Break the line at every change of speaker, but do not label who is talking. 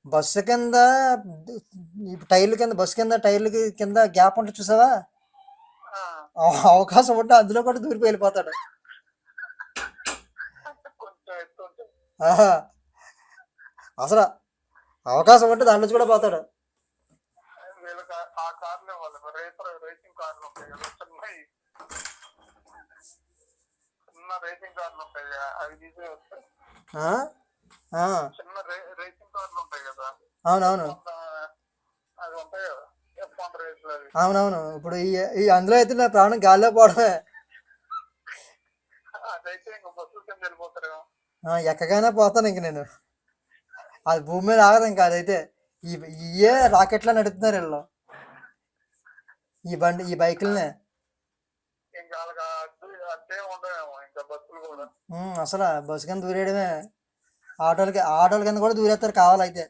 Bus కింద ఈ టైర్ల కింద బస్సు కింద టైర్లకి కింద గ్యాప్ ఉంటుంది చూసావా?
ఆ,
అవకాశం ఉంటే అందులో కూడా దూరిపోయి వెళ్ళిపోతాడు.
కొంచెం ఎత్తు ఉంటుంది.
ఆహా, అసలు అవకాశం ఉంటే దాంట్లో కూడా పోతాడు.
వీళ్ళకి ఆ కార్లు ఇవ్వాలి, రేసింగ్ కార్లు ఉంటాయి కదా, చిన్న రేసింగ్ కార్లు ఉంటాయి కదా, అవి తీసే వస్తాయి.
ఆ? ఆ,
చిన్న రేసింగ్ కార్లు ఉంటాయి కదా,
అవునవును
అవి ఉంటాయి కదా, F1 రేసులు అవి.
అవునవును. ఇప్పుడు ఈ అందులో అయితే నా ప్రాణం గాల్లో పోవడమే.
అదైతే ఇంకా బస్సుల కింద వెళ్ళిపోతారు.
ఎక్కగానే పోతాను ఇంక నేను. అది భూమి మీద ఆగదు ఇంకా అదైతే. ఇయే రాకెట్లా నడుపుతున్నారు వీళ్ళు, ఈ బైకులనే.
ఇంకా వాళ్ళకి అదే ఉండవేమో ఇంకా బస్సులు కూడా.
అసలు బస్సు కింద దూరేయడమే. ఆటోల కింద కూడా దూరేస్తారు కావాలైతే.